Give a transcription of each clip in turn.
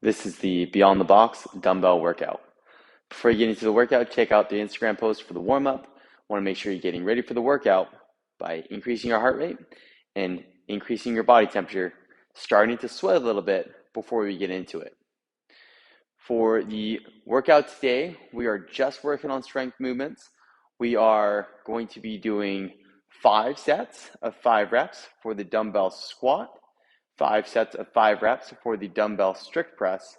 This is the Beyond the Box dumbbell workout. Before you get into the workout, check out the Instagram post for the warm-up. Want to make sure you're getting ready for the workout by increasing your heart rate and increasing your body temperature, starting to sweat a little bit before we get into it. For the workout today, we are just working on strength movements. We are going to be doing 5 sets of 5 reps for the dumbbell squat, 5 sets of 5 reps for the dumbbell strict press,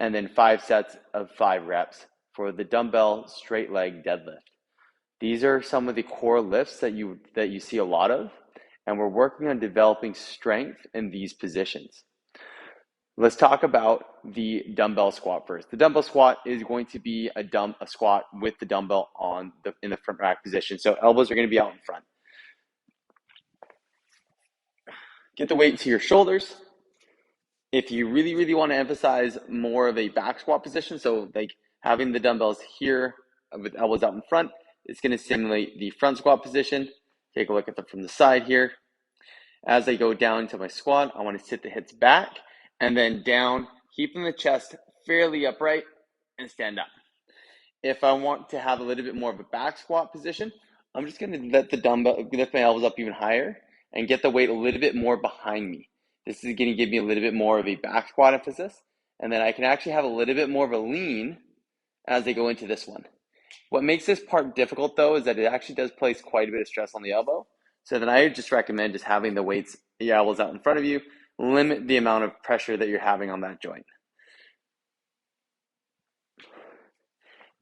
and then 5 sets of 5 reps for the dumbbell straight leg deadlift. These are some of the core lifts that you see a lot of, and we're working on developing strength in these positions. Let's talk about the dumbbell squat first. The dumbbell squat is going to be a squat with the dumbbell in the front rack position. So elbows are going to be out in front. Get the weight to your shoulders. If you really want to emphasize more of a back squat position, so like having the dumbbells here with elbows out in front, it's going to simulate the front squat position. Take a look at them from the side here. As I go down to my squat, I want to sit the hips back and then down, keeping the chest fairly upright and stand up. If I want to have a little bit more of a back squat position, I'm just going to lift my elbows up even higher and get the weight a little bit more behind me. This is going to give me a little bit more of a back squat emphasis, and then I can actually have a little bit more of a lean as I go into this one. What makes this part difficult though is that it actually does place quite a bit of stress on the elbow. So then I just recommend just having the weights, the elbows out in front of you, limit the amount of pressure that you're having on that joint.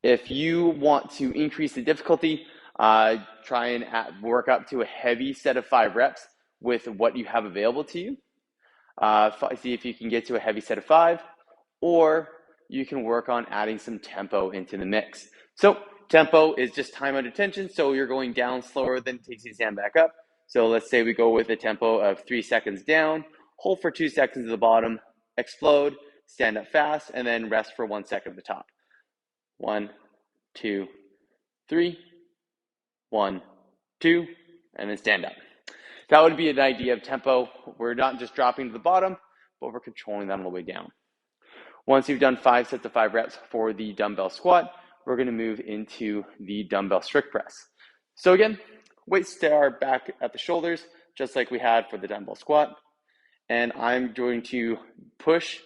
If you want to increase the difficulty, try and work up to a heavy set of 5 reps with what you have available to you. See if you can get to a heavy set of 5, or you can work on adding some tempo into the mix. So tempo is just time under tension, so you're going down slower than it takes you to stand back up. So let's say we go with a tempo of 3 seconds down, hold for 2 seconds at the bottom, explode, stand up fast, and then rest for 1 second at the top. 1, 2, 3, 1, 2, and then stand up. That would be an idea of tempo. We're not just dropping to the bottom, but we're controlling that on the way down. Once you've done 5 sets of 5 reps for the dumbbell squat, we're going to move into the dumbbell strict press. So again, weights are back at the shoulders, just like we had for the dumbbell squat. And I'm going to push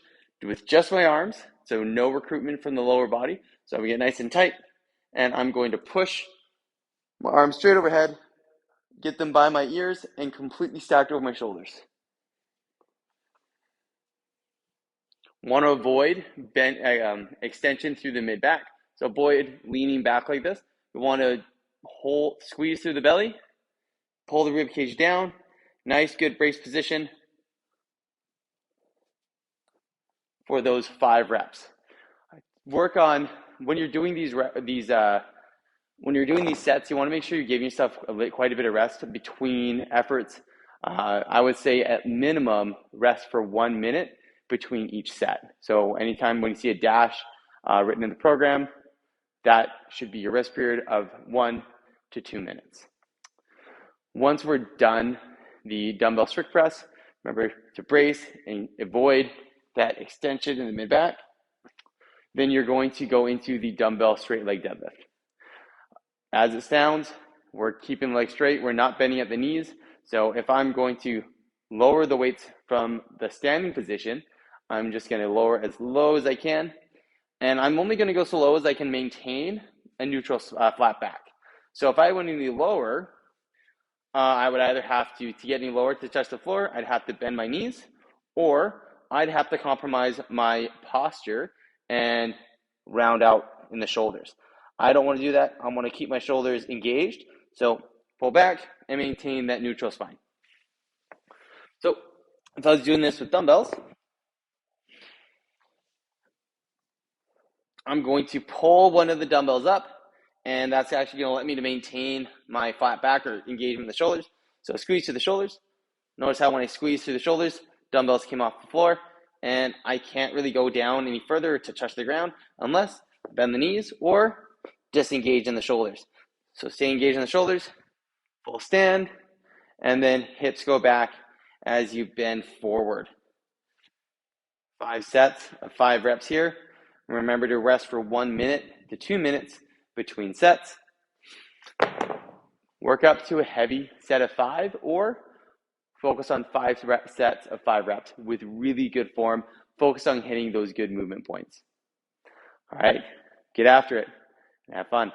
with just my arms, so no recruitment from the lower body. So I'm going to get nice and tight, and I'm going to push my arms straight overhead, get them by my ears, and completely stacked over my shoulders. Want to avoid extension through the mid-back. So avoid leaning back like this. We want to squeeze through the belly, pull the rib cage down, nice good brace position for those 5 reps. Work on when you're doing these sets, you want to make sure you're giving yourself quite a bit of rest between efforts. I would say at minimum rest for 1 minute between each set. So anytime when you see a dash written in the program, that should be your rest period of 1 to 2 minutes. Once we're done the dumbbell strict press, remember to brace and avoid that extension in the mid-back. Then you're going to go into the dumbbell straight leg deadlift. As it sounds, we're keeping the legs straight. We're not bending at the knees. So if I'm going to lower the weights from the standing position, I'm just going to lower as low as I can. And I'm only going to go so low as I can maintain a neutral flat back. So if I went any lower, I would either have to get any lower to touch the floor, I'd have to bend my knees, or I'd have to compromise my posture and round out in the shoulders. I don't want to do that. I want to keep my shoulders engaged. So pull back and maintain that neutral spine. So if I was doing this with dumbbells, I'm going to pull one of the dumbbells up, and that's actually going to let me to maintain my flat back or engagement in the shoulders. So squeeze through the shoulders. Notice how when I squeeze through the shoulders, dumbbells came off the floor, and I can't really go down any further to touch the ground unless I bend the knees or disengage in the shoulders. So stay engaged in the shoulders, full stand, and then hips go back as you bend forward. 5 sets of 5 reps here. Remember to rest for 1 minute to 2 minutes between sets. Work up to a heavy set of 5, or focus on 5 sets of 5 reps with really good form. Focus on hitting those good movement points. All right, get after it and have fun.